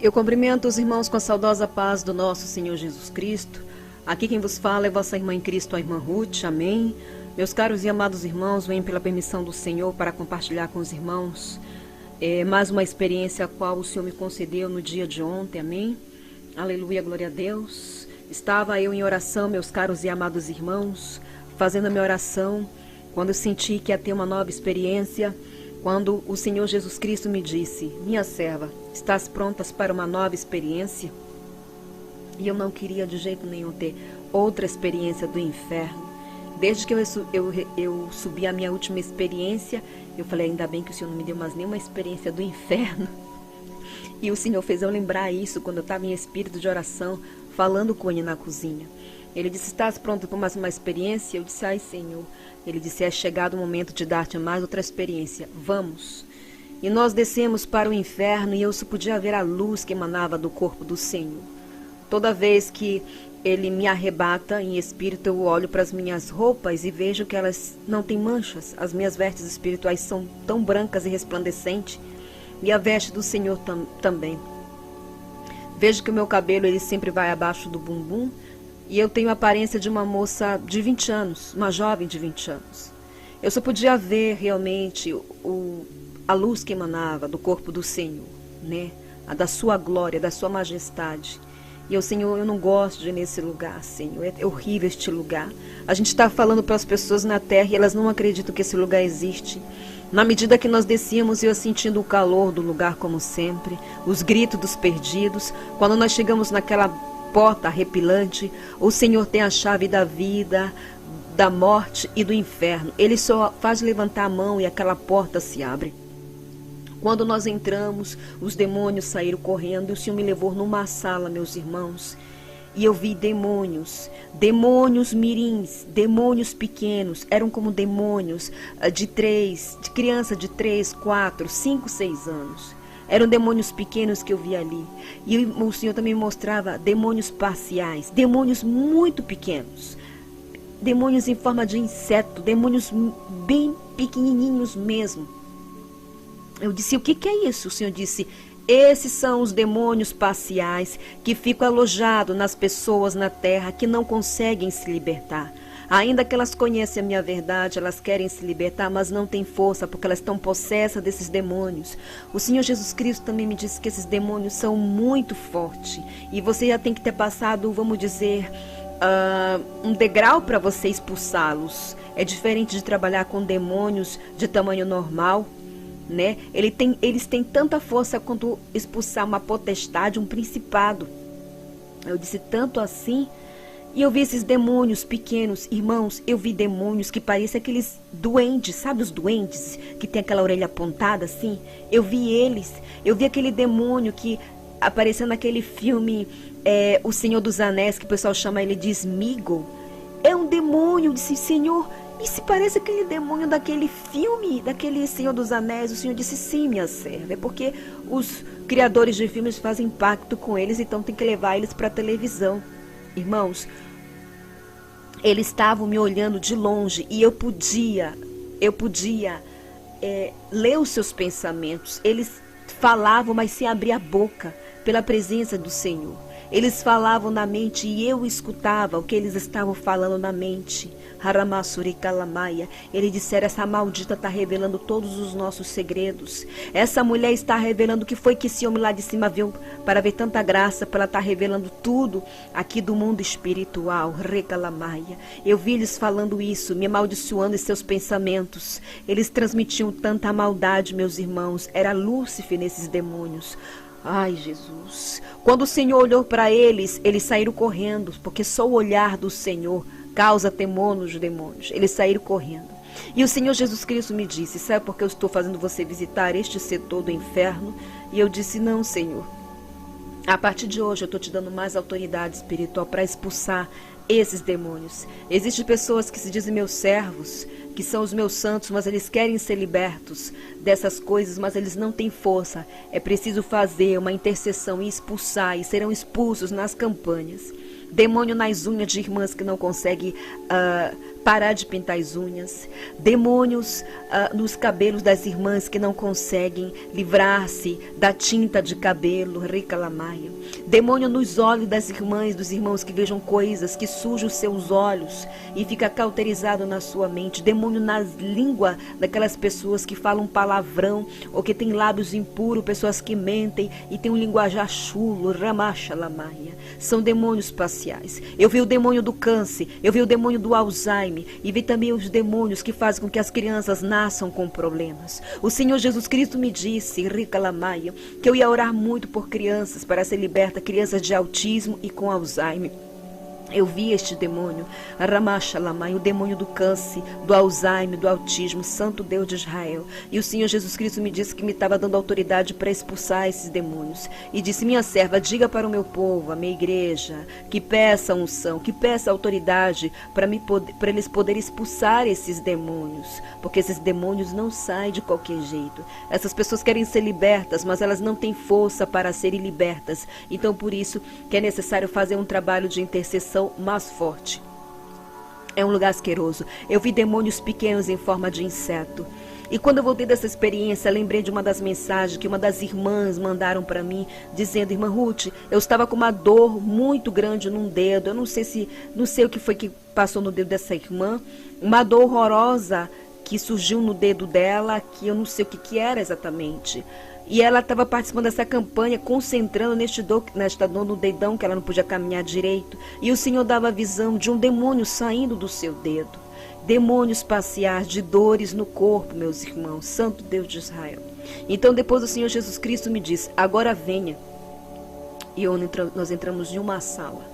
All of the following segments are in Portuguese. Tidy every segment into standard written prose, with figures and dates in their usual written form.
Eu cumprimento os irmãos com a saudosa paz do nosso Senhor Jesus Cristo. Aqui quem vos fala é vossa irmã em Cristo, a irmã Ruth. Amém. Meus caros e amados irmãos, venho pela permissão do Senhor para compartilhar com os irmãos mais uma experiência a qual o Senhor me concedeu no dia de ontem. Amém. Aleluia, glória a Deus. Estava eu em oração, meus caros e amados irmãos, fazendo a minha oração, quando eu senti que ia ter uma nova experiência, quando o Senhor Jesus Cristo me disse: minha serva, estás prontas para uma nova experiência? E eu não queria de jeito nenhum ter outra experiência do inferno. Desde que eu subi a minha última experiência, eu falei, ainda bem que o Senhor não me deu mais nenhuma experiência do inferno. E o Senhor fez eu lembrar isso quando eu estava em espírito de oração, falando com ele na cozinha. Ele disse: estás pronto para mais uma experiência? Eu disse: ai, Senhor. Ele disse: é chegado o momento de dar-te mais outra experiência. Vamos. E nós descemos para o inferno e eu só podia ver a luz que emanava do corpo do Senhor. Toda vez que ele me arrebata em espírito, eu olho para as minhas roupas e vejo que elas não têm manchas. As minhas vestes espirituais são tão brancas e resplandecentes. E a veste do Senhor também. Vejo que o meu cabelo ele sempre vai abaixo do bumbum. E eu tenho a aparência de uma moça de 20 anos, uma jovem de 20 anos. Eu só podia ver realmente a luz que emanava do corpo do Senhor, né? A da sua glória, da sua majestade. E eu, Senhor, eu não gosto de ir nesse lugar, Senhor. É horrível este lugar. A gente está falando para as pessoas na terra e elas não acreditam que esse lugar existe. Na medida que nós descíamos, eu sentindo o calor do lugar como sempre, os gritos dos perdidos. Quando nós chegamos naquela porta arrepilante, o Senhor tem a chave da vida, da morte e do inferno. Ele só faz levantar a mão e aquela porta se abre. Quando nós entramos, os demônios saíram correndo e o Senhor me levou numa sala, meus irmãos. E eu vi demônios mirins, demônios pequenos, eram como demônios de criança de 3, 4, 5, 6 anos. Eram demônios pequenos que eu vi ali. E o Senhor também mostrava demônios parciais, demônios muito pequenos. Demônios em forma de inseto, demônios bem pequenininhos mesmo. Eu disse: o que é isso? O Senhor disse: esses são os demônios parciais que ficam alojados nas pessoas na terra que não conseguem se libertar. Ainda que elas conhecem a minha verdade, elas querem se libertar, mas não têm força, porque elas estão possessas desses demônios. O Senhor Jesus Cristo também me disse que esses demônios são muito fortes. E você já tem que ter passado, vamos dizer, um degrau para você expulsá-los. É diferente de trabalhar com demônios de tamanho normal, né? Eles têm tanta força quanto expulsar uma potestade, um principado. Eu disse: tanto assim. E eu vi esses demônios pequenos, irmãos. Eu vi demônios que parecem aqueles duendes, sabe os duendes que tem aquela orelha apontada assim? Eu vi eles. Eu vi aquele demônio que apareceu naquele filme O Senhor dos Anéis, que o pessoal chama ele de Sméagol. É um demônio. Eu disse: Senhor, e se parece aquele demônio daquele filme, daquele Senhor dos Anéis? O Senhor disse: sim, minha serva. É porque os criadores de filmes fazem pacto com eles, então tem que levar eles para a televisão. Irmãos, eles estavam me olhando de longe e eu podia ler os seus pensamentos. Eles falavam, mas sem abrir a boca, pela presença do Senhor. Eles falavam na mente e eu escutava o que eles estavam falando na mente. Haramassuri Kalamaya. Ele disseram: essa maldita está revelando todos os nossos segredos. Essa mulher está revelando o que foi que esse homem lá de cima viu para ver tanta graça, para ela estar revelando tudo aqui do mundo espiritual. Recalamaya. Eu vi eles falando isso, me amaldiçoando em seus pensamentos. Eles transmitiam tanta maldade, meus irmãos. Era Lúcifer nesses demônios. Ai, Jesus. Quando o Senhor olhou para eles, eles saíram correndo, porque só o olhar do Senhor causa temor nos demônios. Eles saíram correndo. E o Senhor Jesus Cristo me disse: sabe por que eu estou fazendo você visitar este setor do inferno? E eu disse: não, Senhor. A partir de hoje eu estou te dando mais autoridade espiritual para expulsar esses demônios. Existem pessoas que se dizem meus servos, que são os meus santos, mas eles querem ser libertos dessas coisas, mas eles não têm força. É preciso fazer uma intercessão e expulsar, e serão expulsos nas campanhas. Demônio nas unhas de irmãs que não conseguem parar de pintar as unhas, demônios nos cabelos das irmãs que não conseguem livrar-se da tinta de cabelo, recalamaia, demônio nos olhos das irmãs, dos irmãos que vejam coisas, que sujam os seus olhos e fica cauterizado na sua mente, demônio na língua daquelas pessoas que falam palavrão ou que têm lábios impuros, pessoas que mentem e têm um linguajar chulo, ramachalamaia, são demônios parciais. Eu vi o demônio do câncer, eu vi o demônio do Alzheimer, e vi também os demônios que fazem com que as crianças nasçam com problemas. O Senhor Jesus Cristo me disse, Ricalamaia, que eu ia orar muito por crianças para ser liberta, crianças de autismo e com Alzheimer. Eu vi este demônio, Ramachalamaia, o demônio do câncer, do Alzheimer, do autismo, Santo Deus de Israel. E o Senhor Jesus Cristo me disse que me estava dando autoridade para expulsar esses demônios. E disse, minha serva, diga para o meu povo, a minha igreja, que peça unção, que peça autoridade para eles poderem expulsar esses demônios. Porque esses demônios não saem de qualquer jeito. Essas pessoas querem ser libertas, mas elas não têm força para serem libertas. Então, por isso que é necessário fazer um trabalho de intercessão mais forte. É um lugar asqueroso. Eu vi demônios pequenos em forma de inseto. E quando eu voltei dessa experiência, lembrei de uma das mensagens que uma das irmãs mandaram para mim, dizendo, irmã Ruth, eu estava com uma dor muito grande num dedo. Eu não sei o que foi que passou no dedo dessa irmã. Uma dor horrorosa que surgiu no dedo dela, que eu não sei o que era exatamente. E ela estava participando dessa campanha, concentrando nesta dor no dedão, que ela não podia caminhar direito. E o Senhor dava a visão de um demônio saindo do seu dedo. Demônios parciais de dores no corpo, meus irmãos, Santo Deus de Israel. Então depois o Senhor Jesus Cristo me disse, agora venha. E nós entramos em uma sala,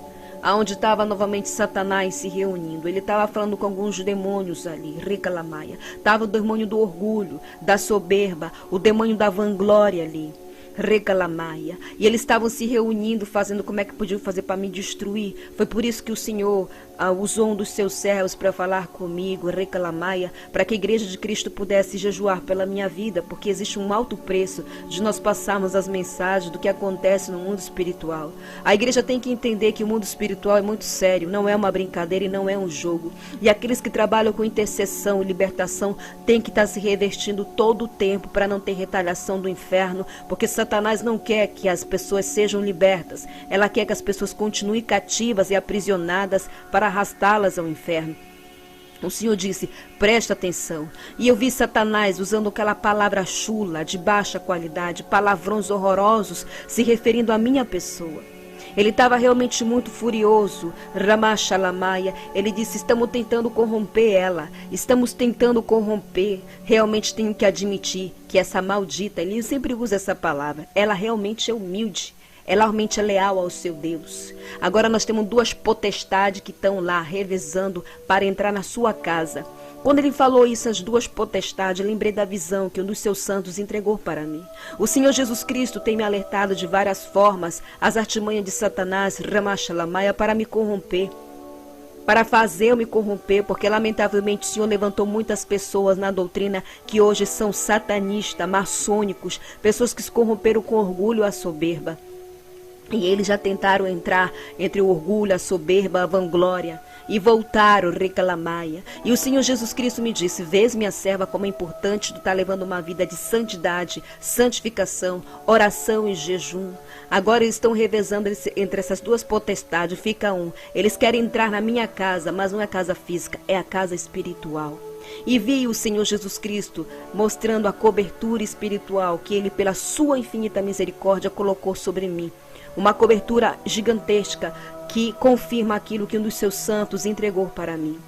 onde estava novamente Satanás se reunindo. Ele estava falando com alguns demônios ali, Ricalamaia. Estava o demônio do orgulho, da soberba, o demônio da vanglória ali, Ricalamaia. E eles estavam se reunindo, fazendo como é que podiam fazer para me destruir. Foi por isso que o Senhor usou um dos seus servos para falar comigo, Recalamaia, para que a igreja de Cristo pudesse jejuar pela minha vida, porque existe um alto preço de nós passarmos as mensagens do que acontece no mundo espiritual. A igreja tem que entender que o mundo espiritual é muito sério, não é uma brincadeira e não é um jogo. E aqueles que trabalham com intercessão e libertação têm que estar se revestindo todo o tempo para não ter retaliação do inferno, porque Satanás não quer que as pessoas sejam libertas. Ela quer que as pessoas continuem cativas e aprisionadas para arrastá-las ao inferno. O Senhor disse, presta atenção. E eu vi Satanás usando aquela palavra chula, de baixa qualidade, palavrões horrorosos, se referindo à minha pessoa. Ele estava realmente muito furioso, Ramachalamaia. Ele disse, estamos tentando corromper ela, estamos tentando corromper. Realmente tenho que admitir que essa maldita, ele sempre usa essa palavra, ela realmente é humilde. Ela realmente é leal ao seu Deus. Agora nós temos duas potestades que estão lá revezando para entrar na sua casa. Quando ele falou isso, as duas potestades, lembrei da visão que um dos seus santos entregou para mim. O Senhor Jesus Cristo tem me alertado de várias formas as artimanhas de Satanás, Ramachalamaia, para me corromper, para fazer eu me corromper, porque lamentavelmente o Senhor levantou muitas pessoas na doutrina que hoje são satanistas, maçônicos, pessoas que se corromperam com orgulho e a soberba. E eles já tentaram entrar entre o orgulho, a soberba, a vanglória. E voltaram, Recalamaia. E o Senhor Jesus Cristo me disse, vês minha serva como é importante tu estar levando uma vida de santidade, santificação, oração e jejum. Agora eles estão revezando entre essas duas potestades, fica um. Eles querem entrar na minha casa, mas não é a casa física, é a casa espiritual. E vi o Senhor Jesus Cristo mostrando a cobertura espiritual que Ele, pela sua infinita misericórdia, colocou sobre mim. Uma cobertura gigantesca que confirma aquilo que um dos seus santos entregou para mim.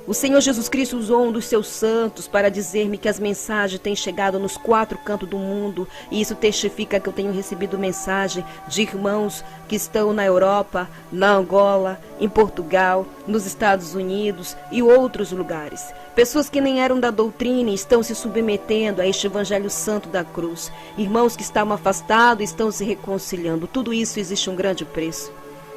O Senhor Jesus Cristo usou um dos seus santos para dizer-me que as mensagens têm chegado nos 4 cantos do mundo, e isso testifica que eu tenho recebido mensagem de irmãos que estão na Europa, na Angola, em Portugal, nos Estados Unidos e outros lugares. Pessoas que nem eram da doutrina e estão se submetendo a este evangelho santo da cruz. Irmãos que estavam afastados e estão se reconciliando. Tudo isso existe um grande preço.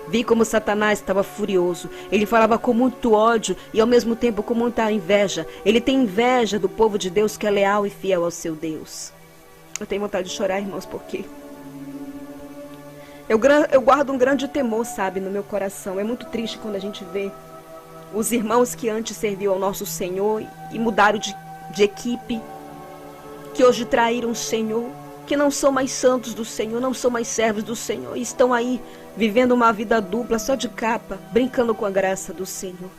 Vi como Satanás estava furioso. Ele falava com muito ódio e ao mesmo tempo com muita inveja. Ele tem inveja do povo de Deus que é leal e fiel ao seu Deus. Eu tenho vontade de chorar, irmãos, porque eu guardo um grande temor, sabe, no meu coração. É muito triste quando a gente vê Os irmãos que antes serviam ao nosso Senhor e mudaram de equipe, que hoje traíram o Senhor, que não são mais santos do Senhor, não são mais servos do Senhor, e estão aí vivendo uma vida dupla, só de capa, brincando com a graça do Senhor.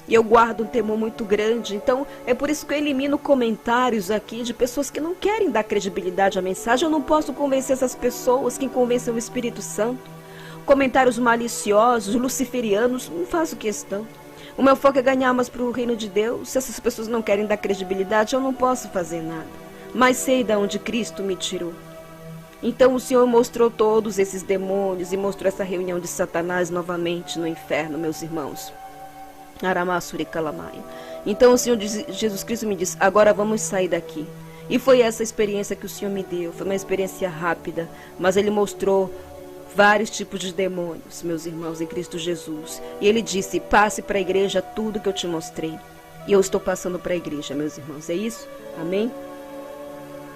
E eu guardo um temor muito grande, então é por isso que eu elimino comentários aqui de pessoas que não querem dar credibilidade à mensagem. Eu não posso convencer essas pessoas, quem convence é o Espírito Santo. Comentários maliciosos, luciferianos, não faço questão. O meu foco é ganhar almas para o reino de Deus. Se essas pessoas não querem dar credibilidade, eu não posso fazer nada. Mas sei de onde Cristo me tirou. Então o Senhor mostrou todos esses demônios e mostrou essa reunião de Satanás novamente no inferno, meus irmãos. Aramassuri Calamaia. Então o Senhor Jesus Cristo me disse: agora vamos sair daqui. E foi essa experiência que o Senhor me deu. Foi uma experiência rápida, mas Ele mostrou vários tipos de demônios, meus irmãos, em Cristo Jesus. E Ele disse: passe para a igreja tudo que eu te mostrei. E eu estou passando para a igreja, meus irmãos. É isso? Amém?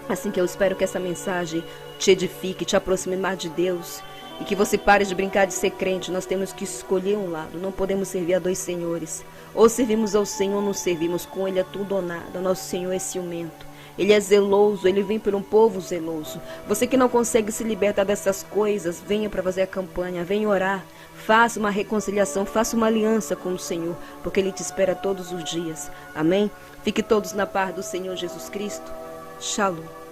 Assim que eu espero que essa mensagem te edifique, te aproxime mais de Deus. E que você pare de brincar de ser crente. Nós temos que escolher um lado. Não podemos servir a dois senhores. Ou servimos ao Senhor ou não servimos. Com Ele é tudo ou nada. Nosso Senhor é ciumento. Ele é zeloso. Ele vem por um povo zeloso. Você que não consegue se libertar dessas coisas, venha para fazer a campanha. Venha orar. Faça uma reconciliação. Faça uma aliança com o Senhor. Porque Ele te espera todos os dias. Amém? Fique todos na paz do Senhor Jesus Cristo. Shalom.